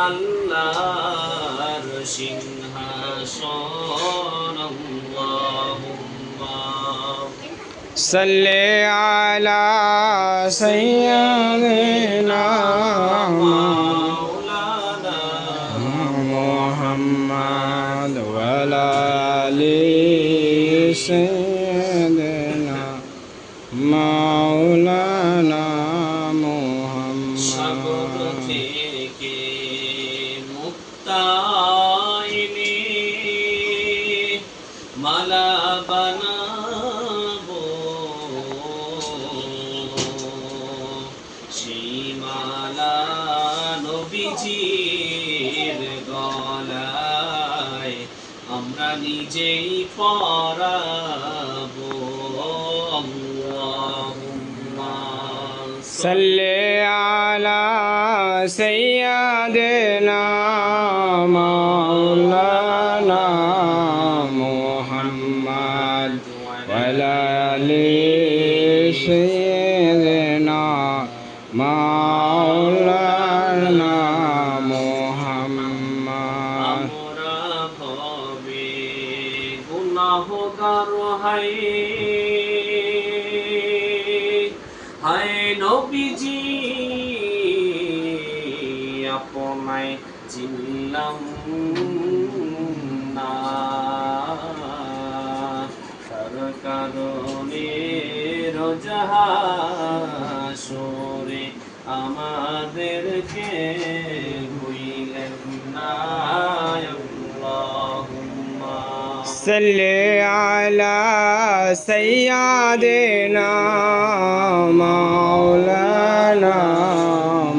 আল্লাহর সিংহাসন আল্লাহুম্মা সাল্লি আলা সাইয়্যিদিনা মাওলানা মুহাম্মাদ ওয়া আলা আলি সাইয়্যিদিনা মাওলানা সাগর মুহাম্মাদ থেকে মুক্তাইনে মালা বানাবো সেই মালা নবীজির গলায় আমরা নিজেই পরাবো আল্লাহুম্মা সাল্লি আলা সাইয়্যিদিনা মাওলানা মুহাম্মাদ ওয়া আলা আলি সাইয়্যিদিনা মাওলানা মুহাম্মাদ আমরা ভবে গুনাহগার হায় হায় নবীজি আপনায় চিনলাম না তার কারণে রোজাহাসরে আমাদেরকে ভুইলেন না আল্লাহুম্মা সাল্লি আলা সাইয়্যিদিনা মাওলানা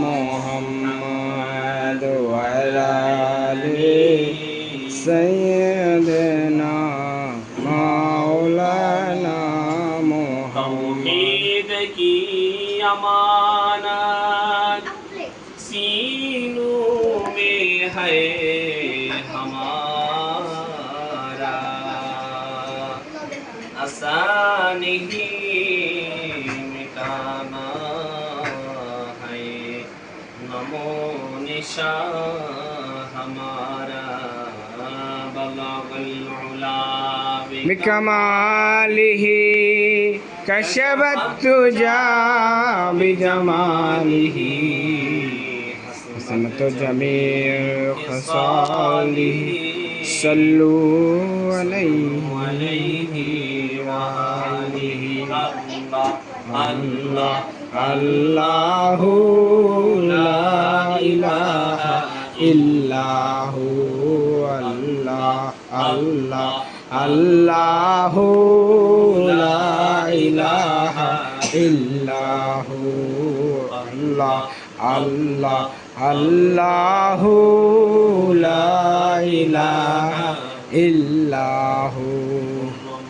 মুহাম্মাদ ওয়া আলা আলি সাইয়্যিদিনা মাওলানা মুহাম্মাদ तौहीद की अमानत सीनों में है हमारा आसान ही मिटाना है नमो निशा हमारा बलगल उला بكماله كشف التجى بجماله حسنت جميع خصاله صلوا عليه وآله الله الله لا إله إلا هو الله الله الله لا إله إلا هو الله الله الله لا إله إلا هو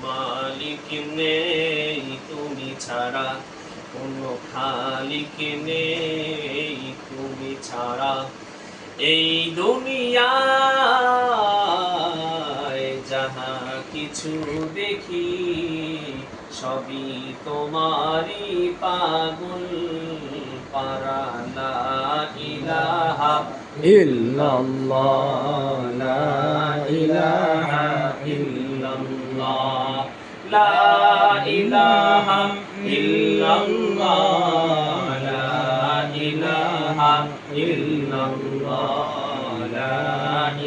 মালিক নেই তুমি ছাড়া কোনো খালিক নেই তুমি ছাড়া এই দুনিয়ায় যাহা কিছু দেখি সবই তোমারই পাগল পারা লা ইলাহা ইল্লাল্লাহ লা ইলাহা ইল্লাল্লাহ লা ইলাহা ইল্লাল্লাহ লা ইলাহা ইল্লাল্লাহ লা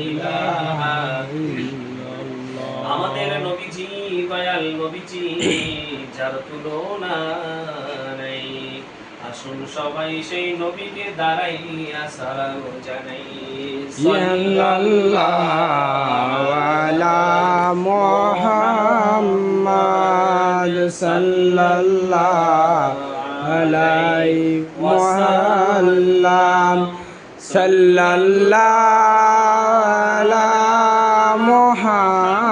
ইলাহা ইল্লাল্লাহ আমাদের নবীজি দয়াল নবীজি যার তুলনা নেই আসুন সবাই সেই নবীকে দাঁড়াইয়া সালাম জানাই সাল্লাল্লাহু আলা মুহাম্মাদ সাল্লাল্লাহু আলাইহি ওয়াসাল্লাম সাল্লাল্লাহু আলা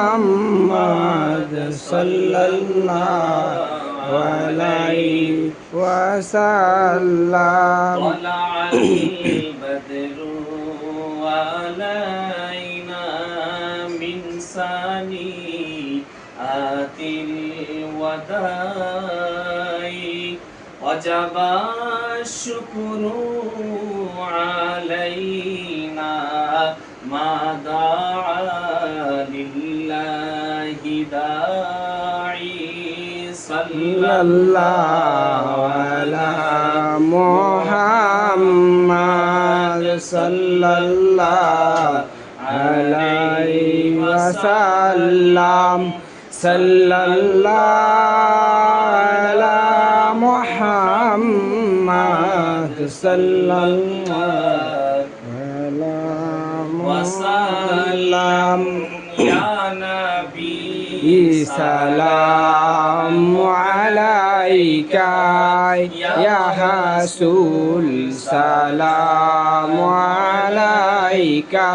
মুহাম্মাদ সাল্লাল্লাহু আলাইহি ওয়াসাল্লাম طلع البدر علينا من ثنيات الوداع وجب الشكر علينا সাল্লাল্লাহু আলা মুহাম্মাদ সাল্লাল্লাহু আলাইহি ওয়াসাল্লাম সাল্লাল্লাহু আলা মুহাম্মাদ সাল্লাল্লাহু আলা মুহাম্মাদ ইয়া নবী সালামু আলাইকা ইয়া রাসূল সালামু আলাইকা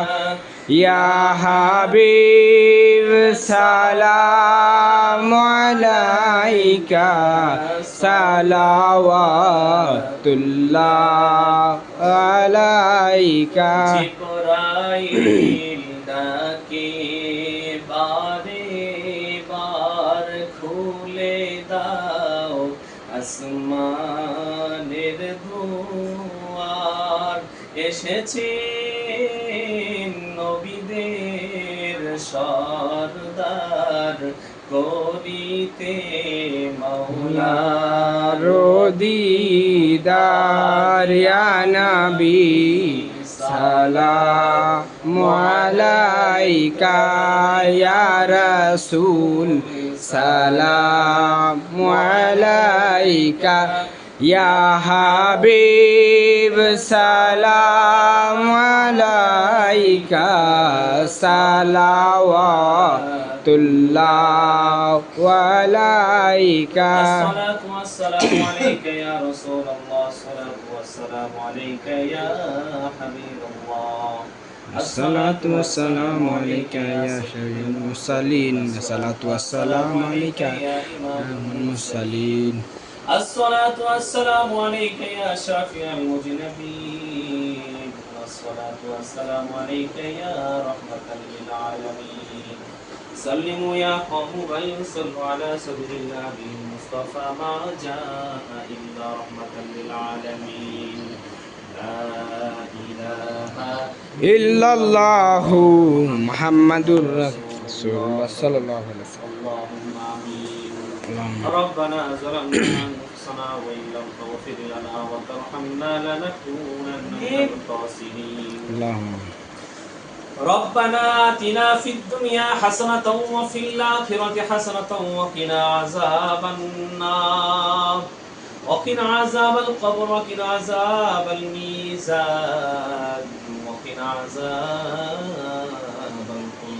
ইয়া হাবিব সালামু আলাইকা সালাওয়াতুল্লাহ আলাইকা জিবরাইল ডাকে বারে বার খুলে দাও আসমানের দুয়ার এসেছে নবীদের সরদার করিতে মাওলার দিদার ইয়া নবী সালামু আলাইকা ইয়া রাসূল সালামু আলাইকা ইয়া হাবিব সালামু আলাইকা সালাওয়াতুল্লাহ আলাইকা الصلاة والسلام عليك يا رسول الله الصلاة والسلام عليك يا حبيب الله الصلاة والسلام عليك يا شفيع المرسلين الصلاة والسلام عليك يا إمام المرسلين الصلاة والسلام عليك يا شافع المذنبين الصلاة والسلام عليك يا رحمة للعالمين سلموا يا قوم بل صلوا على سبيل الله المصطفى ما جاء إلا رحمة للعالمين لا إله إلا الله محمد رسول الله صلى الله عليه وسلم اللهم آمين اللهم ربنا ظلمنا أنفسنا وإن لم تغفر لنا وترحمنا لنكونن من الخاسرين اللهم ربنا آتنا في الدنيا حسنة وفي الآخرة حسنة وقنا عذاب النار وقنا عذاب القبر وقنا عذاب الميزان وقنا عذاب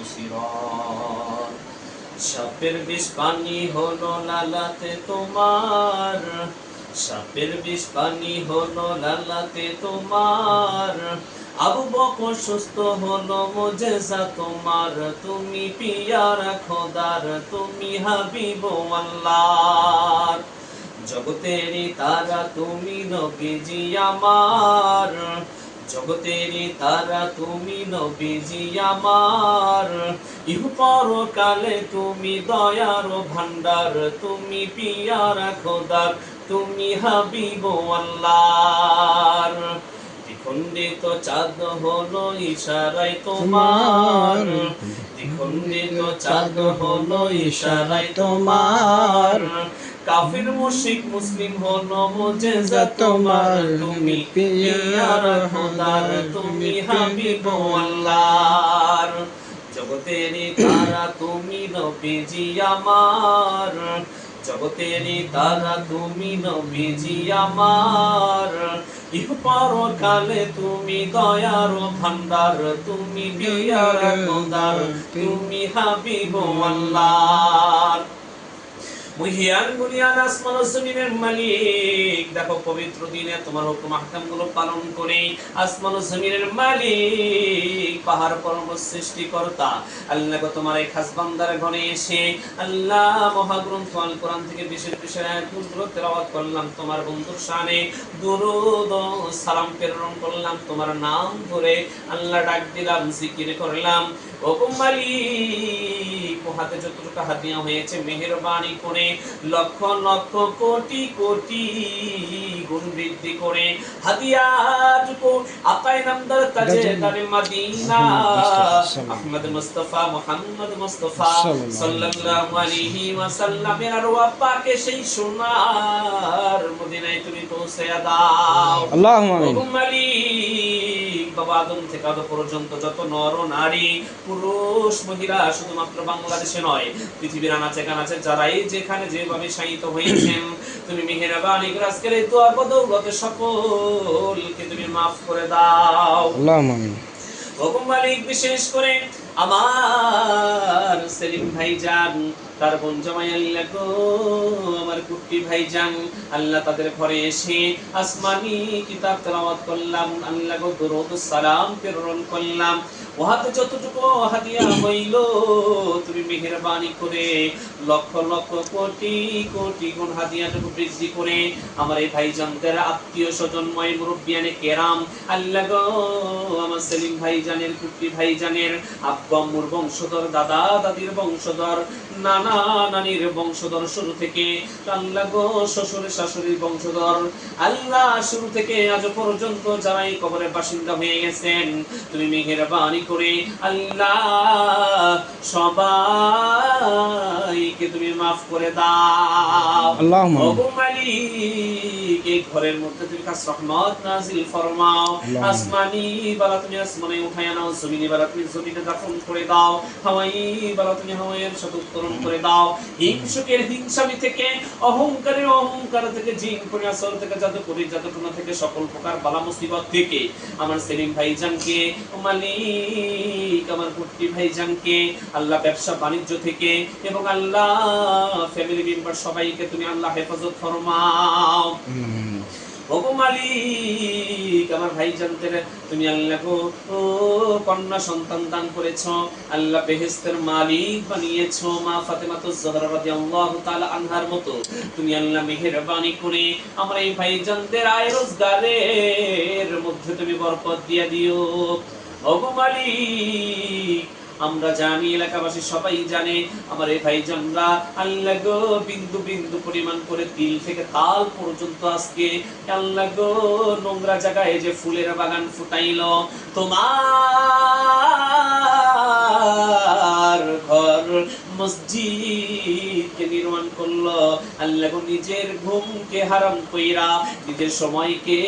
الصراط সাপের বিষ পানি হলো লালাতে তোমার সাপের বিষ পানি হলো লালাতে তোমার আবু বকর সুস্থ হলো মুজেজা তোমার তুমি পিয়ারা খোদার তুমি হাবিব আল্লাহর জগতেরই তারা তুমি নবীজি আমার জগতেরই তারা তুমি নবীজি আমার ইহ পরকালে তুমি দয়ার ভান্ডার তুমি পিয়ারা খোদার তুমি হাবিব আল্লাহর দ্বিখণ্ডিত চাঁদ হলো ইশারায় তোমার দ্বিখণ্ডিত চাঁদ হলো ইশারায় তোমার কাফির মুশরিক মুসলিম হলো মুজেজা তোমার তুমি পিয়ারা খোদার তুমি হাবিব আল্লাহর জগতেরই তারা তুমি নবীজি আমার জগতেরই তারা তুমি নবীজি আমার ইহ পরকালে তুমি দয়ার ভান্ডার তুমি পিয়ারা খোদার তুমি হাবিব আল্লাহর মুহিয়ান বুনিয়ান আসমান ও জমিনের মালিক দেখো পবিত্র দিনে তোমার হুকুম আহকাম গুলো পালন করে আসমান ও জমিনের মালিক পাহাড় পর্বত সৃষ্টিকর্তা আল্লাহ গো তোমার এই খাস বান্দার ঘরে এসে আল্লাহ মহাগ্রন্থ আল কোরআন থেকে বিশেষ বিশেষ আয়াতগুলো তেলাওয়াত করলাম তোমার বন্ধুর শানে দুরূদ ও সালাম প্রেরণ করলাম তোমার নাম ধরে আল্লাহ ডাক দিলাম জিকির করলাম ও মালিক হাতে যতটুকু হাদিয়া হয়েছে মেহেরবানি করে লক্ষ লক্ষ কোটি কোটি গুণ বৃদ্ধি করে হাদিয়াটুকু আকায়ে নামদার তাজেদারে মদিনা আহমদ মুস্তাফা মুহাম্মদ মুস্তাফা সাল্লাল্লাহু আলাইহি ওয়াসাল্লামের আরওয়াহ পাকে সেই সোনার মদিনায় তুমি পৌঁছে দাও। আল্লাহুম্মা আমিন। মালিক বাবা আদম থেকে আজ পর্যন্ত যত নর নারী পুরুষ মহিলা শুধুমাত্র বাংলাদেশে নয় পৃথিবীর আনাচে কানাচে যারাই যেখানে যেভাবে শায়িত হয়েছেন তুমি মেহেরবানি করে আজকের এই দোয়া বদৌলতে সকলকে তুমি মাফ করে দাও। আল্লাহুম্মা আমিন। ওগো মালিক বিশেষ করে আমার সেলিম ভাইজান তার বোন জামাই আল্লাহ গো আমার কুট্টি ভাইজান আল্লাহ তাদের ঘরে এসে আসমানি কিতাব তেলাওয়াত করলাম আল্লাহ গো দরুদ সালাম প্রেরণ করলাম ওহাতে যতটুকু হাদিয়া হইল তুমি মেহেরবানি করে লক্ষ লক্ষ কোটি কোটি গুণ হাদিয়াটুকু বৃদ্ধি করে আমার এই ভাইজানদের আত্মীয় স্বজনময় মুরব্বিয়ানে কেরাম আল্লাহ গো আমার সেলিম ভাইজানের কুট্টি ভাইজানের আব্বু আম্মুর বংশধর দাদা দাদির বংশধর নানা নানির বংশধর শুরু থেকে আল্লাহ গো শ্বশুর শাশুড়ির বংশধর আল্লাহ শুরু থেকে আজ পর্যন্ত যারাই কবরের বাসিন্দা হয়ে গেছেন তুমি মেহেরবানি করে আল্লাহ সবাইকে তুমি মাফ করে দাও। আল্লাহুম্মা ওগো মালিক এই ঘরের মধ্যে তুমি খাস রহমত নাজিল ফরমাও আসমানি বালা তুমি আসমানে উঠায় নাও জমিনি বালা তুমি জমিনে দাফন করে দাও হাওয়াই বালা তুমি হাওয়াইয়ের সাথে উত্তরণ করে দাও হিংসুকের হিংসামি থেকে অহংকারের অহংকার থেকে জিন করে আসর থেকে জাদুকরি জাদুটনা থেকে সকল প্রকার বালা মুসিবত থেকে আমার সেলিম ভাইজানকে মালিক আমার কুট্টি ভাইজানকে আল্লাহ ব্যবসা বাণিজ্য থেকে এবং আল্লাহ ফ্যামিলি মেম্বার সবাইকে তুমি আল্লাহ হেফাজত ফরমাও। ওগো মালিক আমার ভাইজানদের তুমি আল্লাহ গো কন্যা সন্তান দান করেছো আল্লাহ বেহেশতের মালিক বানিয়েছো মা ফাতেমাতুজ জোহরা রাদিয়াল্লাহু তাআলা আনহার মতো তুমি আল্লাহ মেহেরবানি করে আমার এই ভাইজানদের আয় রোজগারের মধ্যে তুমি বরকত দিয়ে দিও। ওগো মালিক আমরা জানি এলাকাবাসী সবাই জানে আমার এই ভাইজানরা আল্লাহ গো বিন্দু বিন্দু পরিমাণ করে তিল থেকে তাল পর্যন্ত আজকে আল্লাহ গো নোংরা জায়গায় যে ফুলের বাগান ফুটাইলো তোমার ঘর মসজিদকে নির্মাণ করলো আল্লাহ গো নিজের ঘুমকে হারাম কইরা নিজের সময়কে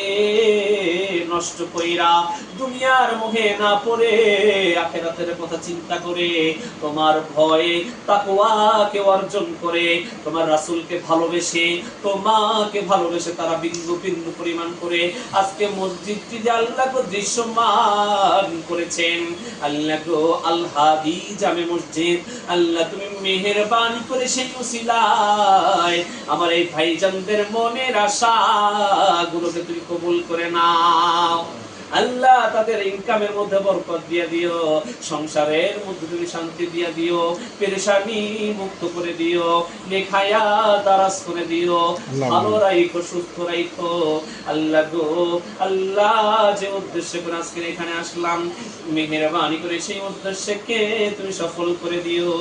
নষ্ট কইরা দুনিয়ার মোহে না পড়ে আখিরাতের কথা চিন্তা করে তোমার ভয়ে তাকওয়াকে অর্জন করে তোমার রাসূলকে ভালোবেসে তোমাকে ভালোবেসে তারা বিন্দু বিন্দু পরিমাণ করে আজকে মসজিদটি যে আল্লাহ গো দৃশ্যমান করেছেন আল্লাহ গো আল হাদি জামে মসজিদ আল্লাহ তুমি মেহেরবানি করে সেই উসিলায় আমার এই ভাইজানদের মনের আশা গুলোকে তুমি কবুল করে নাও। আল্লাহ তাদের ইনকামের মধ্যে বরকত দিয়ে দিও সংসারের মধ্যে তুমি শান্তি দিয়ে দিও পেরেশানি মুক্ত করে দিও নেখায়া দারাজ করে দিও ভালো রাখো সুস্থ রাখো আল্লাহ গো আল্লাহ যে উদ্দেশ্যে করে আজকে এখানে আসলাম মেহেরবানি করে সেই উদ্দেশ্যকে তুমি সফল করে দিও।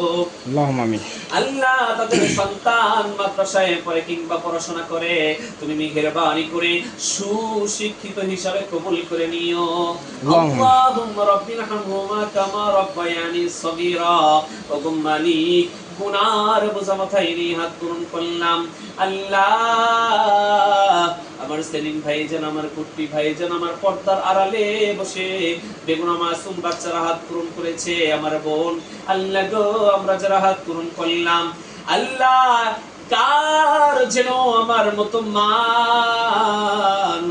আল্লাহুম্মা আমিন। আল্লাহ তাদের সন্তান মাদ্রাসায় পড়ে কিংবা পড়াশোনা করে তুমি মেহেরবানি করে সুশিক্ষিত হিসাবে কবুল করে নিও। আল্লাহুম্মা রাব্বিনা হামহুমা কামা রাব্বায়ানি সগীরা ওগো মালিক গুনার বোঝা মাথায় নিয়ে হাত পূরণ করলাম আল্লাহ আমার সেলিম ভাইজান আমার কুট্টি ভাইজান আমার পর্দার আড়ালে বসে বেগুনা মাসুম বাচ্চারা হাত পূরণ করেছে আমার বোন আল্লাহ গো আমরা যারা হাত পূরণ করলাম আল্লাহ কার যেন আমার মতো মা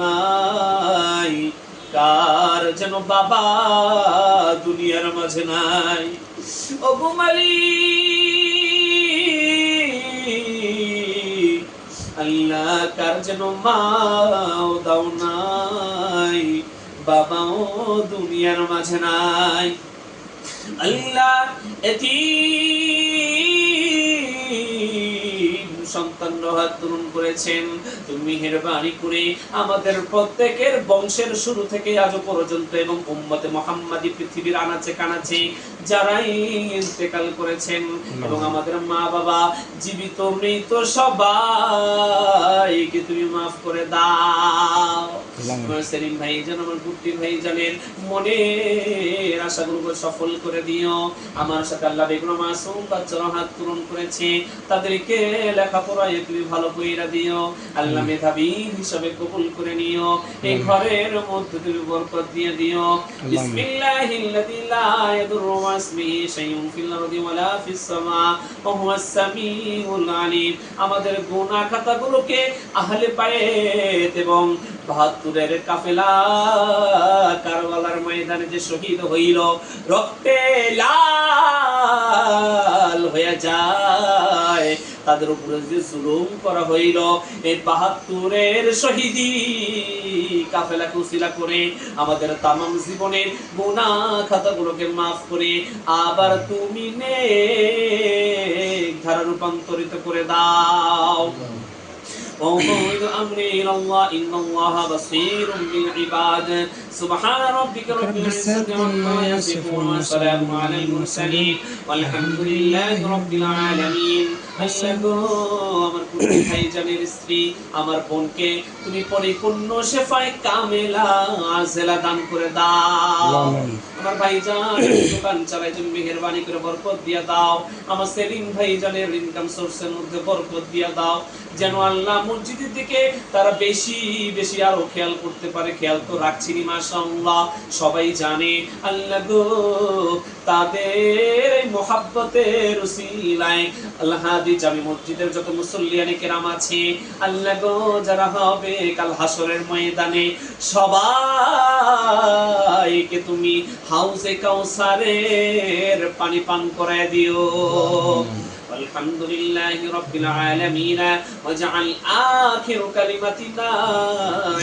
নাই কার যেন বাবা দুনিয়ার মাঝে নাই ওগো মালিক আল্লাহ কার যেন মাও দাও নাই বাবাও দুনিয়ার মাঝে নাই আল্লাহ এতিম সন্তান হাত গ্রহণ করেছেন, তুমি মেহেরবানি করে আমাদের প্রত্যেকের বংশের শুরু থেকে আজ পর্যন্ত এবং উম্মতে মুহাম্মাদি পৃথিবীর আনাচে কানাচে যারাই ইন্তেকাল করেছেন এবং আমাদের মা বাবা জীবিত মৃত সবাইকে তুমি মাফ করে দাও। আমার সেলিম ভাই জান, আমার গুট্টি ভাই জানের মনের আশাগুলো সফল করে দিও। আমার সাথে আল্লাহ বেগম মাসুম বাচ্চারা হাত পূরণ করেছে, তাদেরকে লেখাপড়ায় তুমি ভালো কইরা দিও। আল্লাহ মেধাবী হিসাবে কবুল করে নিও। এই ঘরের মধ্যে তুমি বরকত দিয়ে দিও। বিসমিল্লাহিল্লাযী লা ইয়াদুররু মা ইসমিহি শাইউন ফিল আরদি ওয়ালা ফিস সামা ওয়া হুয়াস সামিউল আলিম। আমাদের গুনাহ খাতাগুলোকে আহলে বায়াত এবং ৭২ কাফেলা কারবালার ময়দানে যে শহীদ হইল, রক্তে লাল হয়ে যায়, তাদের উপরে যে জুলুম করা হইল, এই ৭২ শহীদি কাফেলাকে উসিলা করে আমাদের তামাম জীবনের গুনাহ খাতাগুলোকে মাফ করে আবার তুমি নেক ধারা রূপান্তরিত করে দাও। وأفوض أمري إلى الله إن الله بصير بالعباد سبحان ربك رب العزة عما يصفون وسلام على المرسلين والحمد لله رب العالمين। আমার কুটি ভাইজানের স্ত্রী আমার বোনকে তুমি পরিপূর্ণ শেফায়ে কামেলা আজেলা দান করে দাও। আমার ভাইজান দোকান চালায় তুমি মেহেরবানি করে বরকত দিয়ে দাও। আমার সেলিম ভাইজানের ইনকাম সোর্সের মধ্যে বরকত দিয়ে দাও, যেন আল্লাহ মসজিদের দিকে তারা বেশি বেশি আরো খেয়াল করতে পারে। খেয়াল তো রাখছিনি মাশাআল্লাহ, সবাই জানে আল্লাহ গো, তাদের মুহাব্বতের উসিলায় আল্লাহ হাদি জামি মসজিদের যত মুসল্লিয়ানে কেরাম আছে আল্লাহ গো, যারা হবে কাল হাসরের ময়দানে সবাইকে তুমি হাউজে কাউসারের পানি পান করায় দিও। والحمد لله رب العالمين واجعل آخر كلمتنا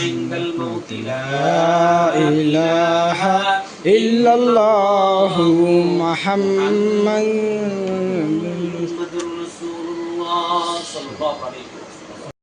عند الموت لا إله إلا الله محمد رسول الله صلى الله عليه وسلم।